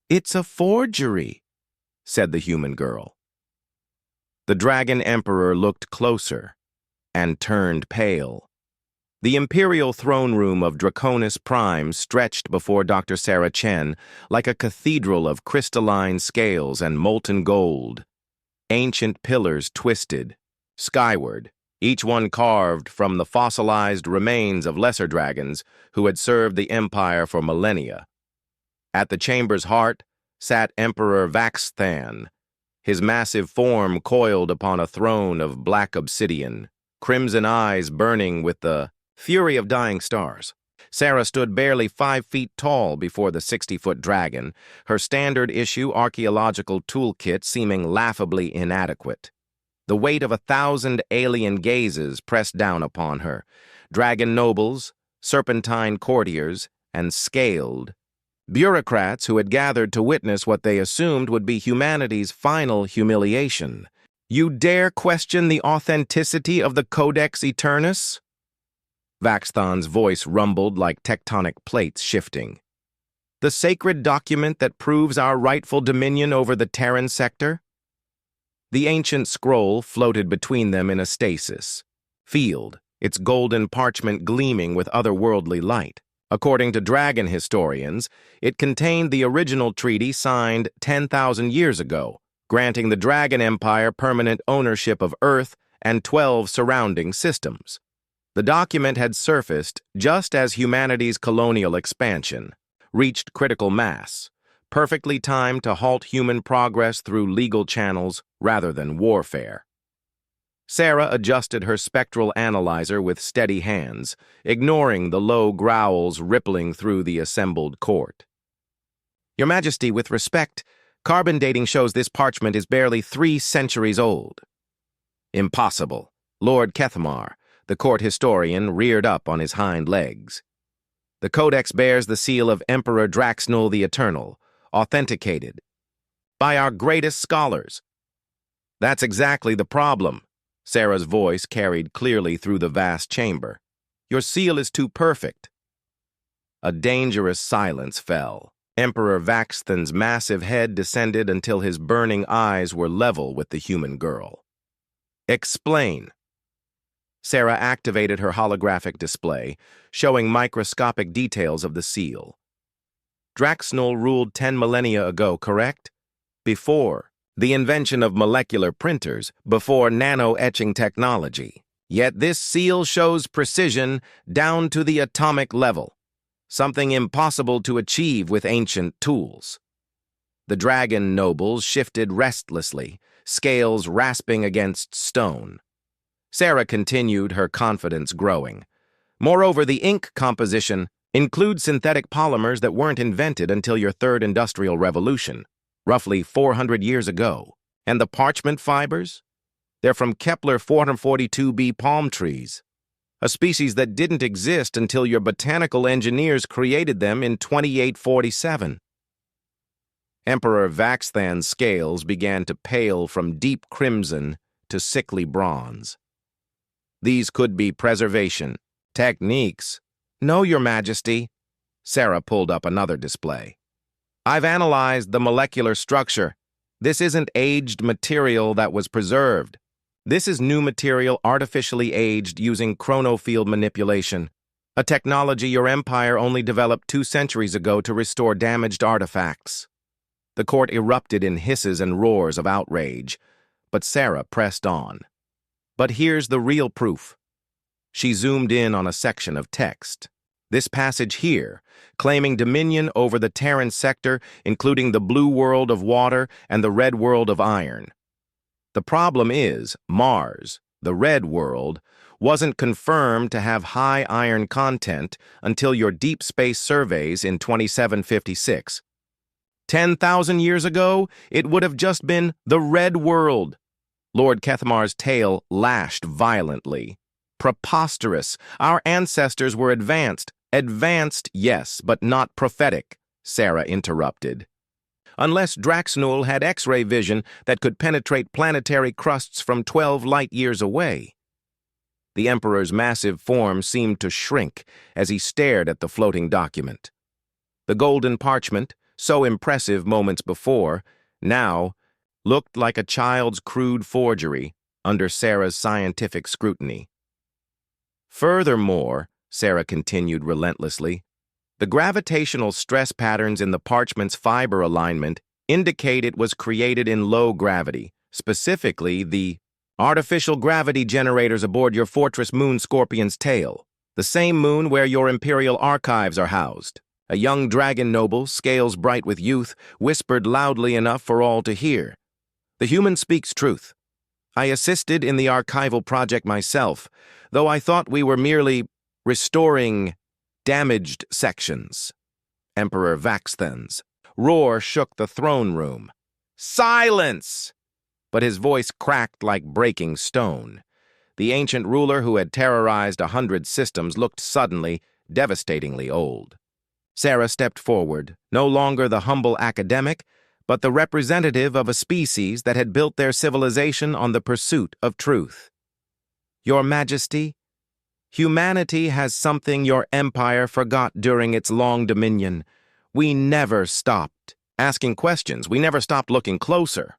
"It's a forgery," said the human girl. The Dragon Emperor looked closer and turned pale. The imperial throne room of Draconis Prime stretched before Dr. Sarah Chen like a cathedral of crystalline scales and molten gold. Ancient pillars twisted skyward, each one carved from the fossilized remains of lesser dragons who had served the Empire for millennia. At the chamber's heart sat Emperor Vaxthan, his massive form coiled upon a throne of black obsidian, crimson eyes burning with the fury of dying stars. Sarah stood barely 5 feet tall before the 60-foot dragon, her standard-issue archaeological toolkit seeming laughably inadequate. The weight of 1,000 alien gazes pressed down upon her, dragon nobles, serpentine courtiers, and scaled bureaucrats who had gathered to witness what they assumed would be humanity's final humiliation. "You dare question the authenticity of the Codex Eternus?" Vaxthan's voice rumbled like tectonic plates shifting. "The sacred document that proves our rightful dominion over the Terran sector?" The ancient scroll floated between them in a stasis field, its golden parchment gleaming with otherworldly light. According to dragon historians, it contained the original treaty signed 10,000 years ago, granting the Dragon Empire permanent ownership of Earth and 12 surrounding systems. The document had surfaced just as humanity's colonial expansion reached critical mass, perfectly timed to halt human progress through legal channels rather than warfare. Sarah adjusted her spectral analyzer with steady hands, ignoring the low growls rippling through the assembled court. "Your Majesty, with respect, carbon dating shows this parchment is barely 3 centuries old." "Impossible." Lord Kethmar, the court historian, reared up on his hind legs. "The Codex bears the seal of Emperor Draxnul the Eternal, authenticated by our greatest scholars." "That's exactly the problem." Sarah's voice carried clearly through the vast chamber. "Your seal is too perfect." A dangerous silence fell. Emperor Vaxthan's massive head descended until his burning eyes were level with the human girl. "Explain." Sarah activated her holographic display, showing microscopic details of the seal. "Draxnul ruled 10 millennia ago, correct? Before the invention of molecular printers, before nano-etching technology. Yet this seal shows precision down to the atomic level, something impossible to achieve with ancient tools." The dragon nobles shifted restlessly, scales rasping against stone. Sarah continued, her confidence growing. "Moreover, the ink composition includes synthetic polymers that weren't invented until your third industrial revolution, roughly 400 years ago. And the parchment fibers? They're from Kepler 442b palm trees, a species that didn't exist until your botanical engineers created them in 2847. Emperor Vaxthan's scales began to pale from deep crimson to sickly bronze. "These could be preservation techniques." "No, Your Majesty." Sarah pulled up another display. "I've analyzed the molecular structure. This isn't aged material that was preserved. This is new material artificially aged using chronofield manipulation, a technology your empire only developed 2 centuries ago to restore damaged artifacts." The court erupted in hisses and roars of outrage, but Sarah pressed on. "But here's the real proof." She zoomed in on a section of text. "This passage here, claiming dominion over the Terran sector, including the blue world of water and the red world of iron. The problem is, Mars, the red world, wasn't confirmed to have high iron content until your deep space surveys in 2756. 10,000 years ago, it would have just been the red world." Lord Kethmar's tail lashed violently. "Preposterous. Our ancestors were advanced. Advanced, yes, but not prophetic," Sarah interrupted. "Unless Draxnul had X-ray vision that could penetrate planetary crusts from 12 light years away." The Emperor's massive form seemed to shrink as he stared at the floating document. The golden parchment, so impressive moments before, now looked like a child's crude forgery under Sarah's scientific scrutiny. Furthermore, Sarah continued relentlessly, the gravitational stress patterns in the parchment's fiber alignment indicate it was created in low gravity, specifically the artificial gravity generators aboard your fortress moon Scorpion's tail, the same moon where your imperial archives are housed. A young dragon noble, scales bright with youth, whispered loudly enough for all to hear. The human speaks truth. I assisted in the archival project myself, though I thought we were merely restoring damaged sections. Emperor Vaxthan's roar shook the throne room. Silence! But his voice cracked like breaking stone. The ancient ruler who had terrorized 100 systems looked suddenly, devastatingly old. Sarah stepped forward, no longer the humble academic, but the representative of a species that had built their civilization on the pursuit of truth. Your Majesty, humanity has something your empire forgot during its long dominion. We never stopped asking questions. We never stopped looking closer.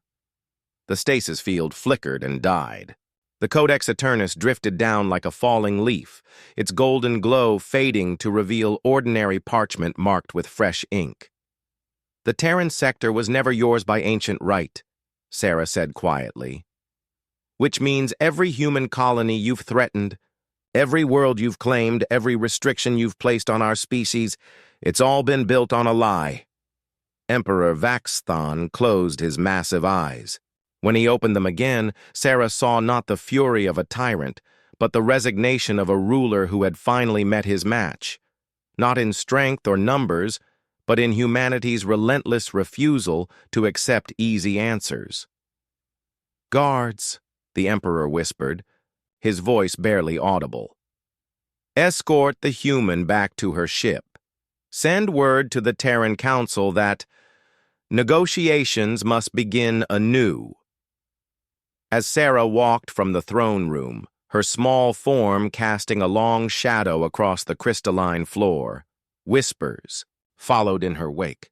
The stasis field flickered and died. The Codex Eternus drifted down like a falling leaf, its golden glow fading to reveal ordinary parchment marked with fresh ink. The Terran sector was never yours by ancient right, Sarah said quietly. Which means every human colony you've threatened, every world you've claimed, every restriction you've placed on our species, it's all been built on a lie. Emperor Vaxthan closed his massive eyes. When he opened them again, Sarah saw not the fury of a tyrant, but the resignation of a ruler who had finally met his match. Not in strength or numbers, but in humanity's relentless refusal to accept easy answers. Guards, the Emperor whispered, his voice barely audible. Escort the human back to her ship. Send word to the Terran Council that negotiations must begin anew. As Sarah walked from the throne room, her small form casting a long shadow across the crystalline floor, whispers followed in her wake.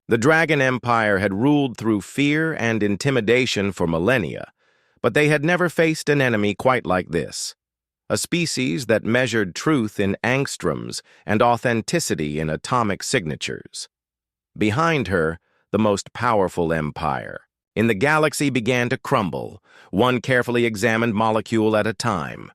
The Dragon Empire had ruled through fear and intimidation for millennia, but they had never faced an enemy quite like this, a species that measured truth in angstroms and authenticity in atomic signatures. Behind her, the most powerful empire in the galaxy began to crumble, one carefully examined molecule at a time.